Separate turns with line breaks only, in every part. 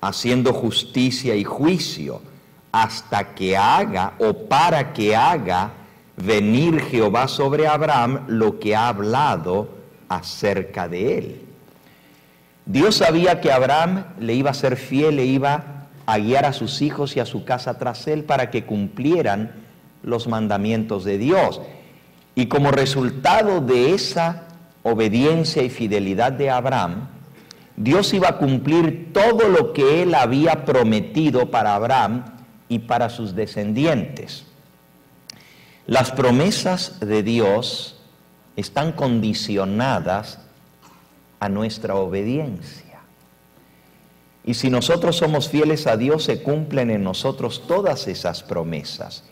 haciendo justicia y juicio, hasta que haga o para que haga venir Jehová sobre Abraham lo que ha hablado acerca de él. Dios sabía que Abraham le iba a ser fiel, le iba a guiar a sus hijos y a su casa tras él para que cumplieran los mandamientos de Dios. Y como resultado de esa obediencia y fidelidad de Abraham, Dios iba a cumplir todo lo que él había prometido para Abraham y para sus descendientes. Las promesas de Dios están condicionadas a nuestra obediencia. Y si nosotros somos fieles a Dios, se cumplen en nosotros todas esas promesas.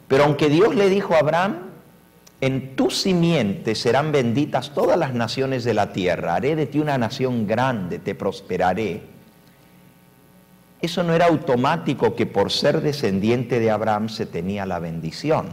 Pero aunque Dios le dijo a Abraham, en tu simiente serán benditas todas las naciones de la tierra, haré de ti una nación grande, te prosperaré. Eso no era automático que por ser descendiente de Abraham se tenía la bendición.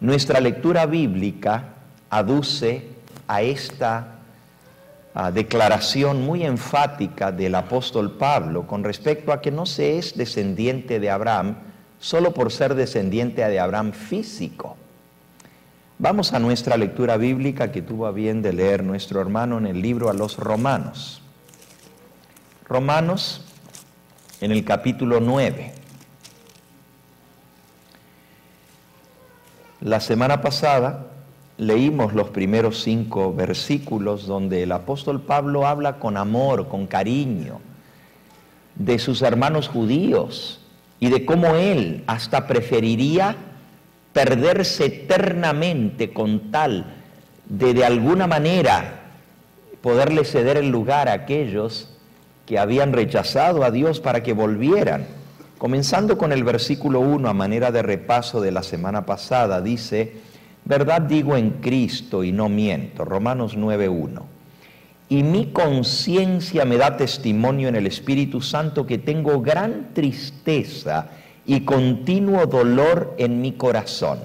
Nuestra lectura bíblica aduce a esta declaración muy enfática del apóstol Pablo con respecto a que no se es descendiente de Abraham solo por ser descendiente de Abraham físico. Vamos a nuestra lectura bíblica que tuvo a bien de leer nuestro hermano en el libro a los Romanos. Romanos, en el capítulo 9. La semana pasada leímos los primeros 5 versículos donde el apóstol Pablo habla con amor, con cariño, de sus hermanos judíos y de cómo él hasta preferiría perderse eternamente con tal de alguna manera poderle ceder el lugar a aquellos que habían rechazado a Dios para que volvieran. Comenzando con el versículo 1 a manera de repaso de la semana pasada, dice: verdad digo en Cristo y no miento, Romanos 9:1. Y mi conciencia me da testimonio en el Espíritu Santo que tengo gran tristeza y continuo dolor en mi corazón,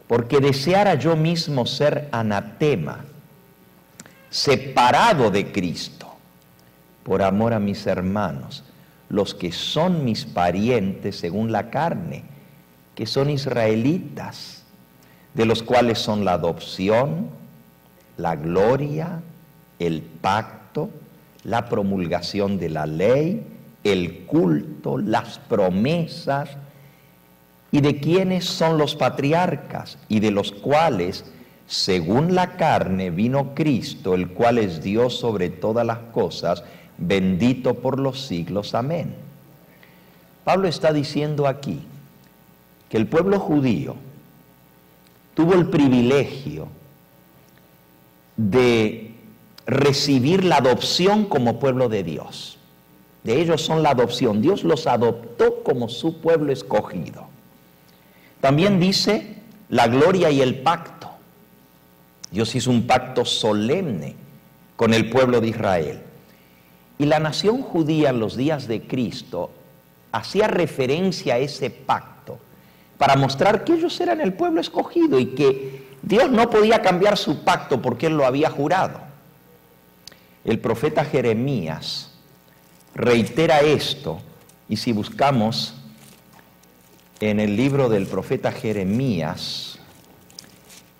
porque deseara yo mismo ser anatema, separado de Cristo, por amor a mis hermanos, los que son mis parientes según la carne, que son israelitas, de los cuales son la adopción, la gloria, el pacto, la promulgación de la ley, el culto, las promesas, y de quienes son los patriarcas, y de los cuales, según la carne, vino Cristo, el cual es Dios sobre todas las cosas, bendito por los siglos. Amén. Pablo está diciendo aquí que el pueblo judío tuvo el privilegio de recibir la adopción como pueblo de Dios. De ellos son la adopción. Dios los adoptó como su pueblo escogido. También dice la gloria y el pacto. Dios hizo un pacto solemne con el pueblo de Israel. Y la nación judía en los días de Cristo hacía referencia a ese pacto para mostrar que ellos eran el pueblo escogido y que Dios no podía cambiar su pacto porque Él lo había jurado. El profeta Jeremías reitera esto, y si buscamos en el libro del profeta Jeremías,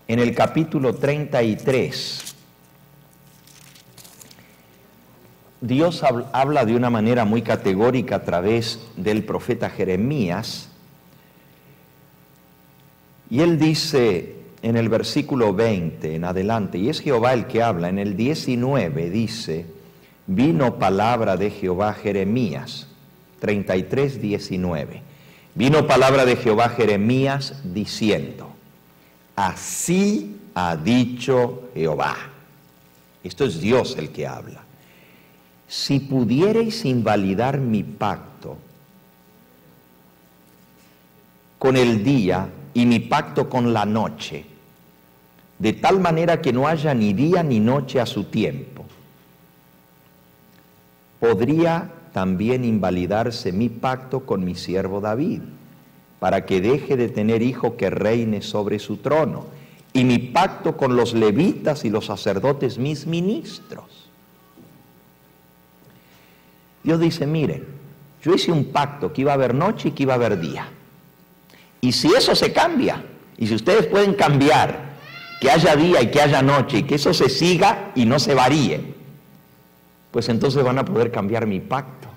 en el capítulo 33, Dios habla de una manera muy categórica a través del profeta Jeremías, y él dice en el versículo 20 en adelante, y es Jehová el que habla, en el 19 dice: vino palabra de Jehová a Jeremías, 33:19. Vino palabra de Jehová a Jeremías diciendo: así ha dicho Jehová. Esto es Dios el que habla. Si pudierais invalidar mi pacto con el día y mi pacto con la noche, de tal manera que no haya ni día ni noche a su tiempo, podría también invalidarse mi pacto con mi siervo David, para que deje de tener hijo que reine sobre su trono, y mi pacto con los levitas y los sacerdotes mis ministros. Dios dice, miren, yo hice un pacto que iba a haber noche y que iba a haber día. Y si eso se cambia, y si ustedes pueden cambiar que haya día y que haya noche, y que eso se siga y no se varíe, pues entonces van a poder cambiar mi pacto,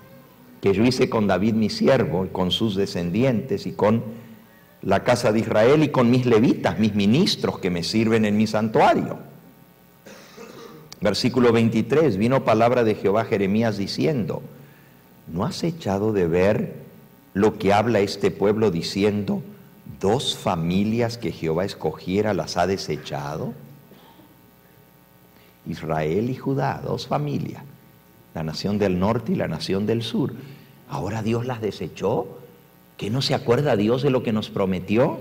que yo hice con David mi siervo, y con sus descendientes, y con la casa de Israel, y con mis levitas, mis ministros que me sirven en mi santuario. Versículo 23, vino palabra de Jehová a Jeremías diciendo, ¿no has echado de ver lo que habla este pueblo diciendo, 2 familias que Jehová escogiera las ha desechado? Israel y Judá, 2 familias, la nación del norte y la nación del sur. ¿Ahora Dios las desechó? ¿Que no se acuerda Dios de lo que nos prometió?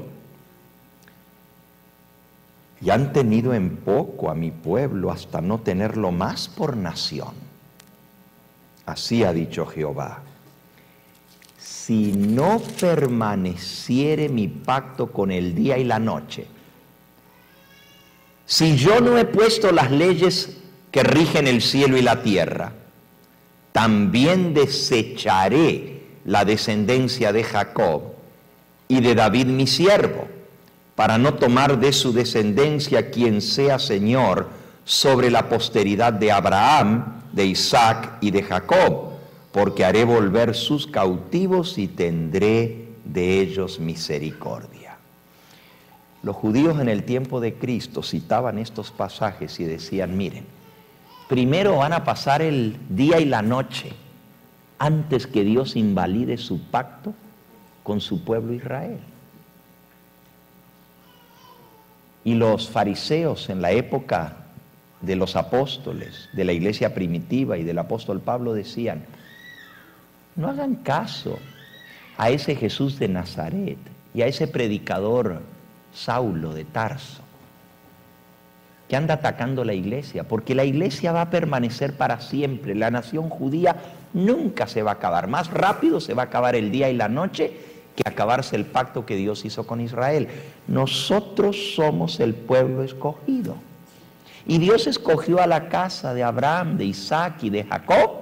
Y han tenido en poco a mi pueblo hasta no tenerlo más por nación. Así ha dicho Jehová. Si no permaneciere mi pacto con el día y la noche, si yo no he puesto las leyes que rigen el cielo y la tierra, también desecharé la descendencia de Jacob y de David mi siervo, para no tomar de su descendencia quien sea Señor sobre la posteridad de Abraham, de Isaac y de Jacob, porque haré volver sus cautivos y tendré de ellos misericordia. Los judíos en el tiempo de Cristo citaban estos pasajes y decían, miren, primero van a pasar el día y la noche antes que Dios invalide su pacto con su pueblo Israel. Y los fariseos en la época de los apóstoles, de la iglesia primitiva y del apóstol Pablo decían, no hagan caso a ese Jesús de Nazaret y a ese predicador Saulo de Tarso que anda atacando la iglesia, porque la iglesia va a permanecer para siempre. La nación judía nunca se va a acabar. Más rápido se va a acabar el día y la noche que acabarse el pacto que Dios hizo con Israel. Nosotros somos el pueblo escogido. Y Dios escogió a la casa de Abraham, de Isaac y de Jacob.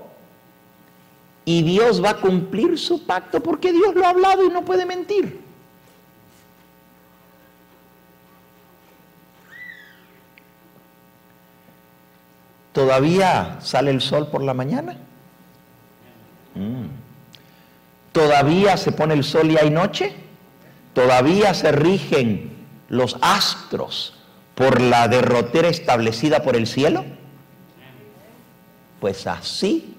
Y Dios va a cumplir su pacto porque Dios lo ha hablado y no puede mentir. ¿Todavía sale el sol por la mañana? ¿Todavía se pone el sol y hay noche? ¿Todavía se rigen los astros por la derrotera establecida por el cielo? Pues así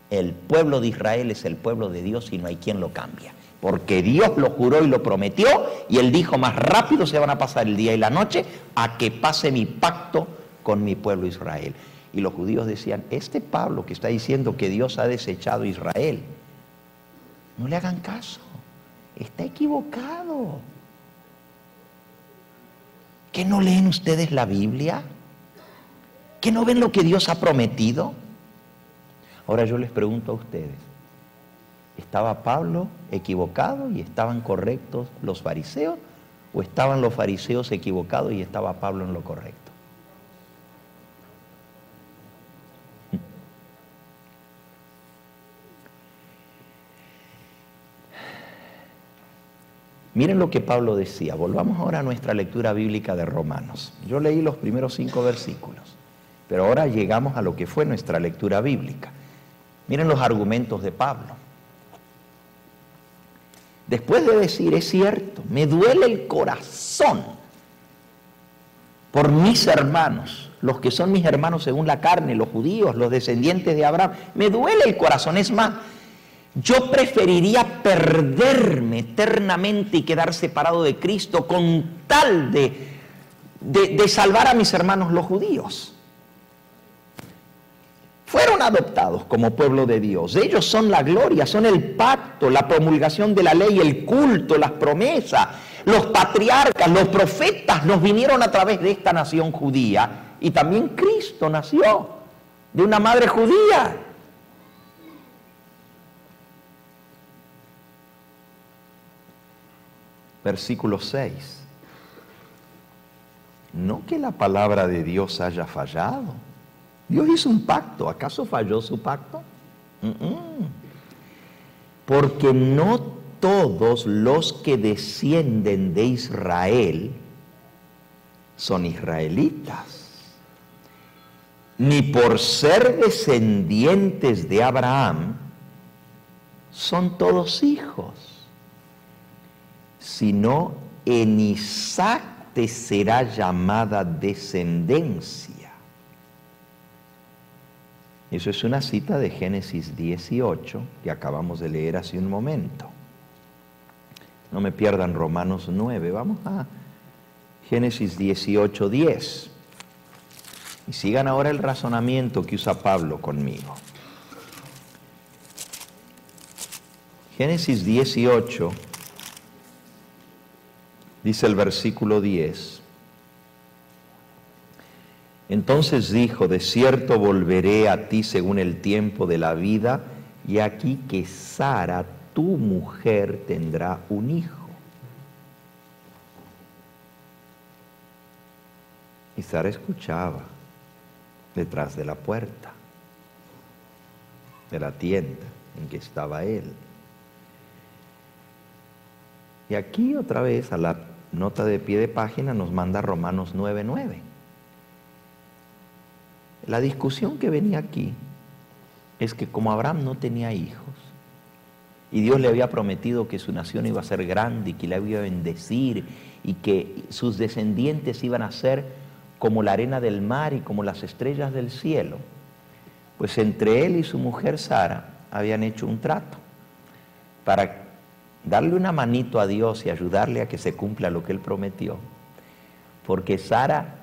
el pueblo de Israel es el pueblo de Dios y no hay quien lo cambie. Porque Dios lo juró y lo prometió y Él dijo, más rápido se van a pasar el día y la noche a que pase mi pacto con mi pueblo Israel. Y los judíos decían, este Pablo que está diciendo que Dios ha desechado a Israel, no le hagan caso, está equivocado. ¿Que no leen ustedes la Biblia? ¿Que no ven lo que Dios ha prometido? Ahora yo les pregunto a ustedes, ¿estaba Pablo equivocado y estaban correctos los fariseos? ¿O estaban los fariseos equivocados y estaba Pablo en lo correcto? Miren lo que Pablo decía. Volvamos ahora a nuestra lectura bíblica de Romanos. Yo leí los primeros 5 versículos, pero ahora llegamos a lo que fue nuestra lectura bíblica. Miren los argumentos de Pablo. Después de decir, es cierto, me duele el corazón por mis hermanos, los que son mis hermanos según la carne, los judíos, los descendientes de Abraham, me duele el corazón, es más, yo preferiría perderme eternamente y quedar separado de Cristo con tal de salvar a mis hermanos los judíos. Fueron adoptados como pueblo de Dios. Ellos son la gloria, son el pacto, la promulgación de la ley, el culto, las promesas. Los patriarcas, los profetas nos vinieron a través de esta nación judía. Y también Cristo nació de una madre judía. Versículo 6. No que la palabra de Dios haya fallado. Dios hizo un pacto. ¿Acaso falló su pacto? Porque no todos los que descienden de Israel son israelitas, ni por ser descendientes de Abraham son todos hijos, sino en Isaac te será llamada descendencia. Eso es una cita de Génesis 18 que acabamos de leer hace un momento. No me pierdan Romanos 9, vamos a Génesis 18:10. Y sigan ahora el razonamiento que usa Pablo conmigo. Génesis 18, dice el versículo 10. Entonces dijo, de cierto volveré a ti según el tiempo de la vida, y aquí que Sara, tu mujer, tendrá un hijo. Y Sara escuchaba detrás de la puerta de la tienda en que estaba él. Y aquí otra vez a la nota de pie de página nos manda Romanos 9:9. La discusión que venía aquí es que como Abraham no tenía hijos y Dios le había prometido que su nación iba a ser grande y que la iba a bendecir y que sus descendientes iban a ser como la arena del mar y como las estrellas del cielo, pues entre él y su mujer Sara habían hecho un trato para darle una manito a Dios y ayudarle a que se cumpla lo que él prometió, porque Sara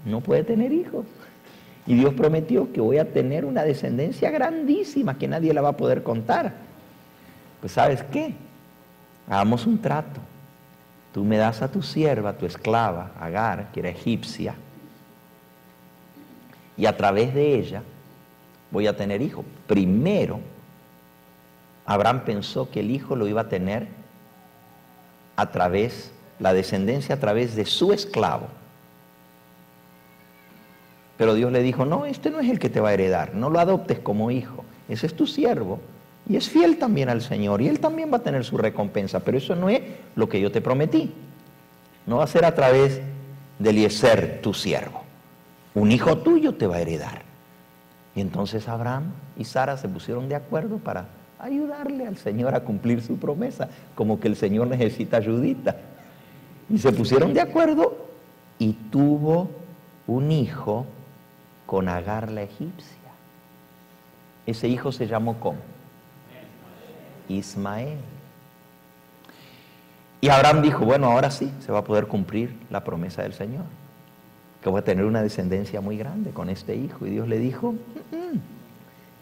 no puede tener hijos. Y Dios prometió que voy a tener una descendencia grandísima que nadie la va a poder contar. Pues ¿sabes qué? Hagamos un trato. Tú me das a tu sierva, tu esclava, Agar, que era egipcia, y a través de ella voy a tener hijos. Primero, Abraham pensó que el hijo lo iba a tener a través, la descendencia a través de su esclavo. Pero Dios le dijo, no, este no es el que te va a heredar, no lo adoptes como hijo, ese es tu siervo y es fiel también al Señor y él también va a tener su recompensa, pero eso no es lo que yo te prometí. No va a ser a través de Eliezer, tu siervo, un hijo tuyo te va a heredar. Y entonces Abraham y Sara se pusieron de acuerdo para ayudarle al Señor a cumplir su promesa, como que el Señor necesita ayudita. Y se pusieron de acuerdo y tuvo un hijo con Agar la egipcia. Ese hijo se llamó ¿cómo? Ismael. Y Abraham dijo, bueno, ahora sí se va a poder cumplir la promesa del Señor, que voy a tener una descendencia muy grande con este hijo. Y Dios le dijo,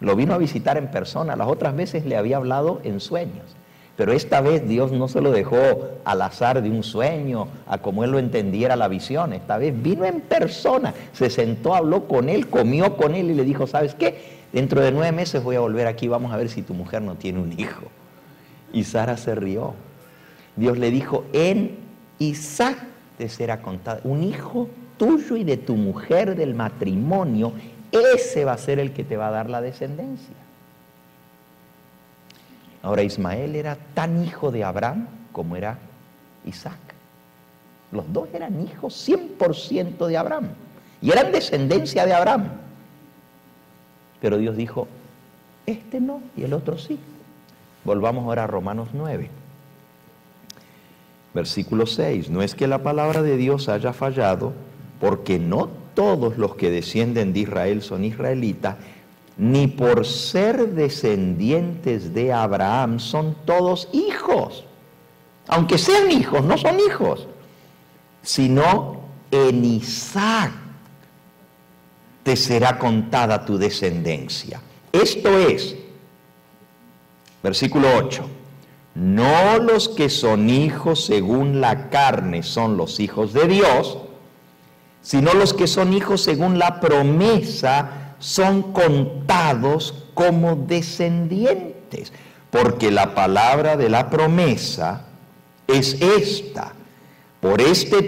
lo vino a visitar en persona. Las otras veces le había hablado en sueños, pero esta vez Dios no se lo dejó al azar de un sueño, a como él lo entendiera la visión. Esta vez vino en persona, se sentó, habló con él, comió con él y le dijo, ¿sabes qué? Dentro de 9 meses voy a volver aquí, vamos a ver si tu mujer no tiene un hijo. Y Sara se rió. Dios le dijo, en Isaac te será contado, un hijo tuyo y de tu mujer del matrimonio, ese va a ser el que te va a dar la descendencia. Ahora Ismael era tan hijo de Abraham como era Isaac. Los dos eran hijos 100% de Abraham y eran descendencia de Abraham. Pero Dios dijo, este no y el otro sí. Volvamos ahora a Romanos 9. Versículo 6. No es que la palabra de Dios haya fallado, porque no todos los que descienden de Israel son israelitas, ni por ser descendientes de Abraham son todos hijos. Aunque sean hijos, no son hijos, sino en Isaac te será contada tu descendencia. Esto es, versículo 8, no los que son hijos según la carne son los hijos de Dios, sino los que son hijos según la promesa son contados como descendientes, porque la palabra de la promesa es esta: por este